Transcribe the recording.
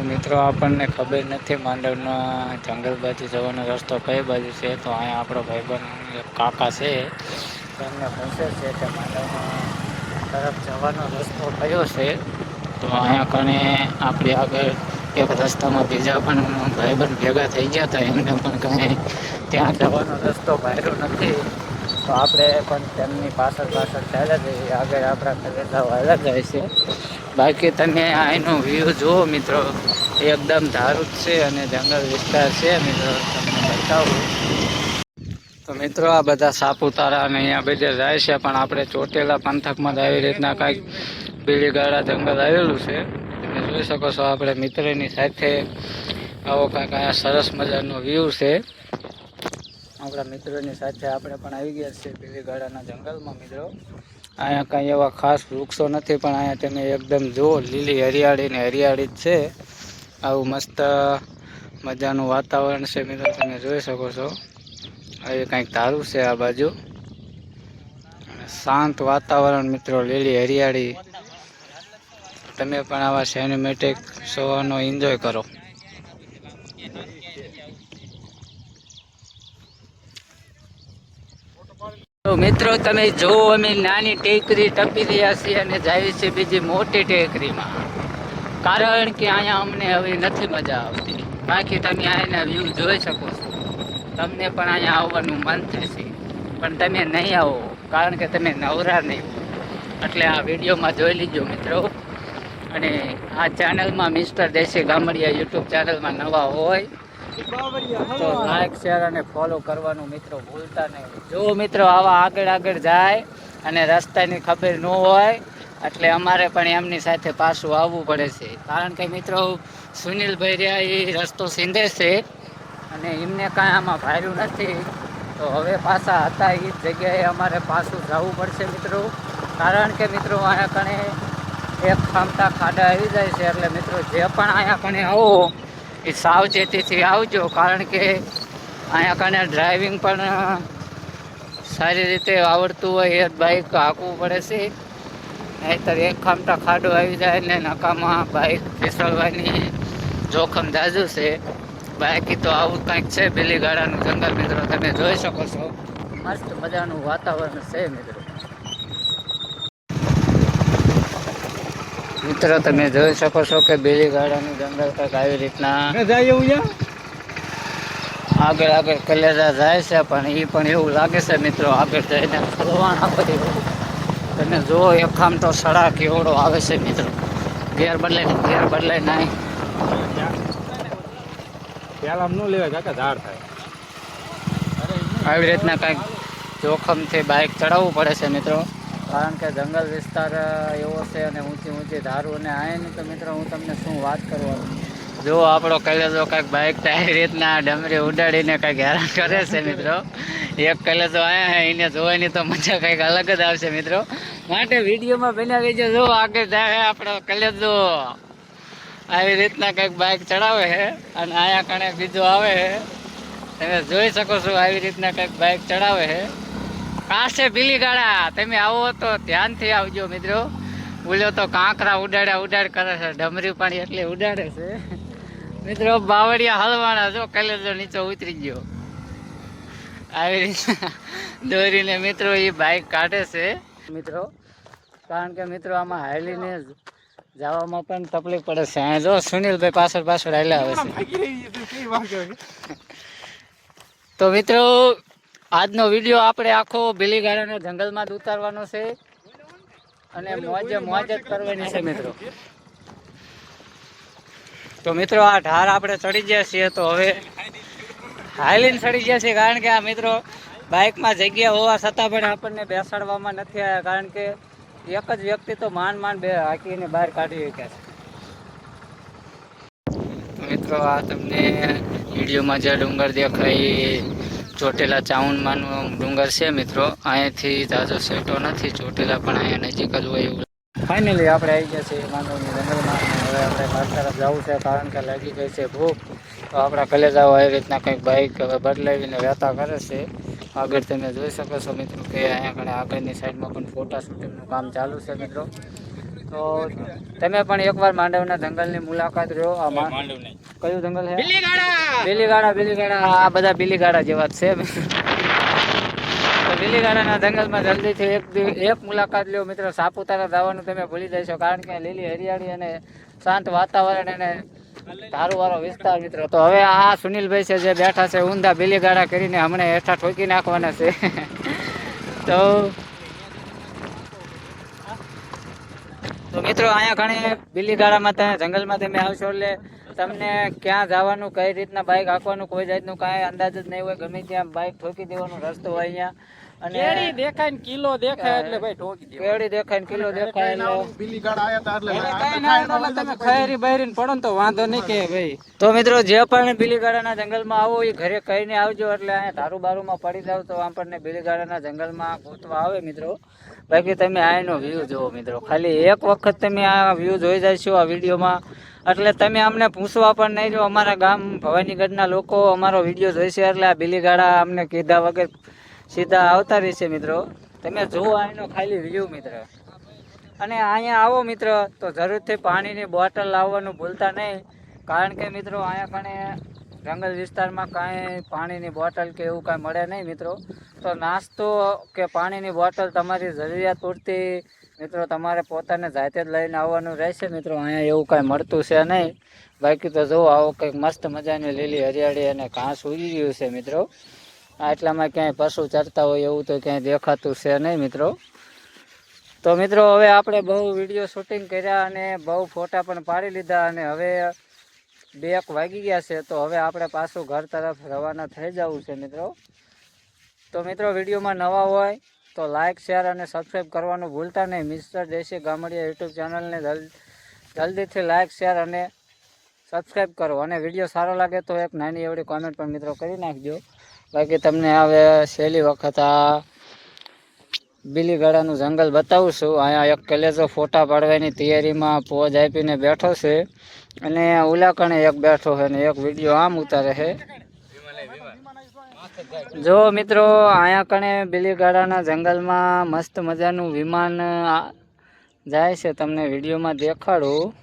મિત્રો આપણને ખબર નથી માંડવના જંગલ બાજુ જવાનો રસ્તો કઈ બાજુ છે. તો અહીંયા આપણો ભાઈબંધ એક કાકા છે એમને પૂછે છે કે માંડવના તરફ જવાનો રસ્તો કયો છે. તો અહીંયા કણે આપણી આગળ એક રસ્તામાં બીજા પણ ભાઈબંધ ભેગા થઈ ગયા હતા. એમને પણ કંઈ ત્યાં જવાનો રસ્તો બાયરો નથી. તો આપણે પણ તેમની પાછળ ચાલ્યા જઈએ. આગળ આપણા કલેજા વાળા જાય છે. બાકી તમે અહીંનો વ્યૂ જુઓ મિત્રો, એકદમ ધારું જ છે અને જંગલ વિસ્તાર છે મિત્રો. તમને બતાવું તો મિત્રો આ બધા સાપુતારા અને અહીંયા બધા જાય છે, પણ આપણે ચોટેલા પંથકમાં જ આવી રીતના કાંઈક બીલીગાળા જંગલ આવેલું છે. તમે જોઈ શકો છો આપણે મિત્રની સાથે આવો કાંઈક અહીંયા સરસ મજાનો વ્યૂ છે. આપણા મિત્રોની સાથે આપણે પણ આવી ગયા છીએ બીલીગાળાના જંગલમાં મિત્રો. અહીંયા કાંઈ એવા ખાસ વૃક્ષો નથી, પણ અહીંયા તમે એકદમ જુઓ લીલી હરિયાળી ને હરિયાળી જ છે. આવું મસ્ત મજાનું વાતાવરણ છે મિત્રો, તમે જોઈ શકો છો. હવે કંઈક ધારું છે આ બાજુ, શાંત વાતાવરણ મિત્રો, લીલી હરિયાળી. તમે પણ આવા સિનેમેટિક શોનો એન્જોય કરો. તો મિત્રો તમે જો અમે નાની ટેકરી ટપી રહ્યા છીએ અને જાય છે બીજી મોટી ટેકરીમાં, કારણ કે અહીંયા અમને હવે નથી મજા આવતી. બાકી તમે અહીંના વ્યૂ જોઈ શકો છો. તમને પણ અહીંયા આવવાનું મન થશે, પણ તમે નહીં આવો કારણ કે તમે નવરા નહીં. એટલે આ વિડીયોમાં જોઈ લીજો મિત્રો. અને આ ચેનલમાં મિસ્ટર દેશી ગામડિયા યુટ્યુબ ચેનલમાં નવા હોય તો લાઈક શેર અને ફોલો કરવાનું મિત્રો ભૂલતા નહીં. જો મિત્રો આવા આગળ જાય અને રસ્તાની ખબર ન હોય એટલે અમારે પણ એમની સાથે પાછું આવવું પડે છે. કારણ કે મિત્રો સુનિલભાઈ રહ્યા એ રસ્તો સીંધે છે અને એમને કાંઈ આમાં ભાર્યું નથી. તો હવે પાછા હતા એ જ જગ્યાએ અમારે પાછું જવું પડશે મિત્રો. કારણ કે મિત્રો અહીંયા કણે એક ખામતા ખાડા આવી જાય છે. એટલે મિત્રો જે પણ અહીંયા કણે આવો એ સાવચેતીથી આવજો, કારણ કે અહીંયા કણે ડ્રાઇવિંગ પણ સારી રીતે આવડતું હોય એ બાઇક હાંકવું પડે છે. નહીંતર એક ખામતા ખાડો આવી જાય ને નકામાં બાઇક ફિસલવાની જોખમ જાજુ છે. બાકી તો આવું કંઈક છે બીલીગાળાનું જંગલ મિત્રો, તમે જોઈ શકો છો. મસ્ત મજાનું વાતાવરણ છે મિત્રો. મિત્રો તમે જોઈ શકો છો કે બીલીગાળાનું જંગલ કંઈક આવી રીતના આગળ કલેજા જાય છે, પણ એ પણ એવું લાગે છે મિત્રો આગળ જઈને ફરવાના બધી. તમે જુઓ એક આમ તો સડા કેવડો આવે છે મિત્રો. ગેર બદલાય નાય આવી રીતના કંઈક જોખમથી બાઇક ચડાવવું પડે છે મિત્રો, કારણ કે જંગલ વિસ્તાર એવો છે અને ઊંચી ધારું અને આયની. તો મિત્રો હું તમને શું વાત કરવાનું, જો આપણો કલેજો કંઈક બાઇક આવી રીતના ડમરી ઉડાડીને કંઈક હેરાન કરે છે મિત્રો. એક કલેજો આયા એને જોવાની તો મજા કંઈક અલગ જ આવશે મિત્રો. માટે વિડીયોમાં બનાવી જો આગળ જાય આપણો કલેજો આવી રીતના કંઈક બાઇક ચડાવે છે અને આયા કણે બીજો આવે છે. તમે જોઈ શકો છો આવી રીતના કંઈક બાઇક ચડાવે છે. કાશે બીલીગાળા તમે આવો તો ધ્યાનથી આવજો મિત્રો. બોલ્યો તો કાંકરા ઉડાડ કરે છે, ડમરી પાણી એટલે ઉડાડે છે મિત્રો. બાવળિયા હલવાના જો કલેજો નીચે ઉતરી ગયો. આવી રીતે દોરીને મિત્રો એ બાઇક કાઢે છે મિત્રો, કારણ કે મિત્રો આમાં હાલીને જવામાં પણ તકલીફ પડે છે. અહીંયા જો સુનિલભાઈ પાછળ હાલ્યા આવે છે. તો મિત્રો આજનો વિડીયો આપણે આખો બીલીગાળાના જંગલમાં જ ઉતારવાનો છે અને મોજ જ કરવાની છે મિત્રો. તો મિત્રો આ ઢાર આપણે ચડી ગયા છીએ, તો હવે હાલીને ચડી ગયા છીએ, કારણ કે આ મિત્રો બાઇકમાં જગ્યા હોવા છતાં પણ આપણને બેસાડવામાં નથી આવ્યા, કારણ કે એક જ વ્યક્તિ તો માંડ બે હાંકીને બહાર કાઢી શક્યા છે. મિત્રો આ તમને વિડીયોમાં જે ડુંગર દેખાય ચોટેલા ચાઉનમાંનો ડુંગર છે મિત્રો. અહીંયાથી જાજો સેટો નથી, ચોટેલા પણ અહીંયા નજીક જ હોય એવું. ફાઇનલી આપણે આવી ગયા છીએ માંડવની જંગલમાં. હવે આપણે ઘર તરફ જવું છે, કારણ કે લાગી ગઈ છે ભૂખ. તો આપણા કલેજાઓ આવી રીતના કંઈક બાઇક હવે બદલાવીને વહેતા કરે છે. આગળ તમે જોઈ શકો છો મિત્રો કે અહીંયા આગળની સાઈડમાં પણ ફોટા શૂટિંગનું કામ ચાલુ છે મિત્રો. તો તો તમે પણ એકવાર માંડવના જંગલની મુલાકાત લો. કયું જંગલ છે? બિલીગાડા. આ બધા બિલીગાડા જેવા જ છે. તો બિલીગાડાના જંગલમાં જલ્દીથી એક મુલાકાત લ્યો મિત્રો. સાપુતારા જવાનું તમે ભૂલી જશો, કારણ કે લીલી હરિયાળી અને શાંત વાતાવરણ અને ધારુવાળો વિસ્તાર મિત્રો. તો હવે આ સુનિલભાઈ છે જે બેઠા છે ઊંધા બિલીગાડા કરીને હમણાં હેઠા ઠોકી નાખવાના છે. તો મિત્રો અહીંયા ઘણી બિલીગાડામાં તમે જંગલમાં તમે આવશો એટલે તમને ક્યાં જવાનું, કઈ રીતના બાઇક હાંકવાનું, કોઈ જાતનું કાંઈ અંદાજ જ નહીં હોય. ગમે ત્યાં બાઇક ઠોકી દેવાનો રસ્તો હોય અહીંયા. અને કેડી દેખાય ને કિલો દેખાય એટલે ભાઈ ઠોકી દે. કેડી દેખાય ને કિલો દેખાય એટલે બિલીગાડા આયા હતા એટલે તમે ખૈરી બૈરીને પડો ને તો વાંધો નહીં કે ભાઈ. તો મિત્રો જે પણ બિલીગાડાના જંગલમાં આવો એ ઘરે કહીને આવજો, એટલે અહીંયા ધારું બારુમાં પડી જાવ તો આપણને બિલીગાડાના જંગલમાં ગોતવા આવે મિત્રો. બાકી તમે આનો વ્યૂ જુઓ મિત્રો. ખાલી એક વખત તમે આ વ્યૂ જોઈ જશો આ વિડીયોમાં, એટલે તમે અમને પૂછવા પણ નહીં. જો અમારા ગામ ભવાનીગઢના લોકો અમારો વિડીયો જોઈશે એટલે આ બિલીગાડા અમને કીધા વગર સીધા આવતા રહેશે મિત્રો. તમે જુઓ આનો ખાલી વ્યૂ મિત્ર. અને અહીંયા આવો મિત્ર તો જરૂરથી પાણીની બોટલ લાવવાનું ભૂલતા નહીં, કારણ કે મિત્રો અહીંયા કણે જંગલ વિસ્તારમાં કાંઈ પાણીની બોટલ કે એવું કાંઈ મળે નહીં મિત્રો. તો નાસ્તો કે પાણીની બોટલ તમારી જરૂરિયાત પૂરતી મિત્રો તમારે પોતાને જાતે જ લઈને આવવાનું રહેશે મિત્રો. અહીંયા એવું કાંઈ મળતું છે નહીં. બાકી તો જુઓ આવો કંઈક મસ્ત મજાની લીલી હરિયાળી અને ઘાસ ઉગી ગયું છે મિત્રો. આટલામાં ક્યાંય પશુ ચરતા હોય એવું તો ક્યાંય દેખાતું છે નહીં મિત્રો. તો મિત્રો હવે આપણે બહુ વિડીયો શૂટિંગ કર્યા અને બહુ ફોટા પણ પાડી લીધા, અને હવે 2 વાગી ગયા છે. તો હવે આપણે પાછું ઘર તરફ રવાના થઈ જવું છે મિત્રો. તો મિત્રો વિડીયોમાં નવા હોય તો લાઇક, શેર અને સબસ્ક્રાઈબ કરવાનું ભૂલતા નહીં. મિસ્ટર દેશી ગામડિયા યુટ્યુબ ચેનલને જલ્દીથી લાઇક, શેર અને સબસ્ક્રાઈબ કરો. અને વિડીયો સારો લાગે તો એક નાની એવડી કોમેન્ટ પણ મિત્રો કરી નાખજો. બાકી તમને હવે છેલ્લી વખત આ બિલીગાડાનું જંગલ બતાવું છું. અહીંયા એક કલેજો ફોટા પાડવાની તૈયારીમાં પોજ આપીને બેઠો છે, અને ઉલાકણે એક બેઠો છે ને એક વિડીયો આમ ઉતારે છે. જો મિત્રો અહીંયા કણે બિલીગાડાના જંગલમાં મસ્ત મજાનું વિમાન જાય છે, તમને વિડીયોમાં દેખાડું.